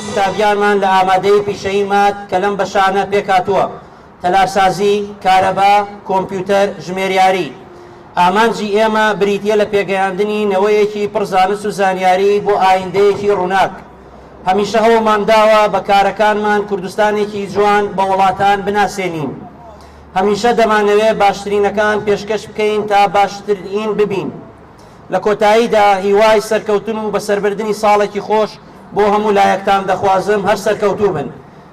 قوتابیانمان لە ئامادەی پیشەیمات کە لەم بەشانە پێکاتووە: تەلارسازی، کارەبا، کۆمپیوتەر، ژمێریاری. ئامانجی ئێمە بریتیە لە پێگەیاندنی نەوەیەکی پڕ زانست و زانیاری بۆ ئایندەیەکی ڕووناک. هەمیشە هەوڵمان داوە بە کارەکانمان کوردستانێکی جوان بە وڵاتان بناسێنین. هەمیشە دەمانەوێت باشترینەکان پێشکەش بکەین تا باشترین ببین. لە کۆتاییدا هیوای سەرکەوتن و بەسەربردننی ساڵێکی خۆش بۆ هەموو لایەکتان دەخوازم هەر سەرکەوتوو بن.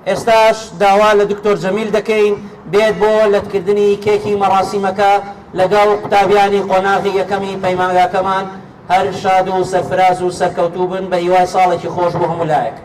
ئێستاش داوا لە دکتۆر جەمیل دەکەین بێت بۆ لەتکردنی کێکی مەڕاسیمەکە لەگەڵ قوتابیانی قۆناغی یەکەمی پەیمانگاکەمان. هەر شاد و سەرفراز و سەرکەوتوو بن بە هیوای ساڵێکی خۆش بۆ هەموو لایەک.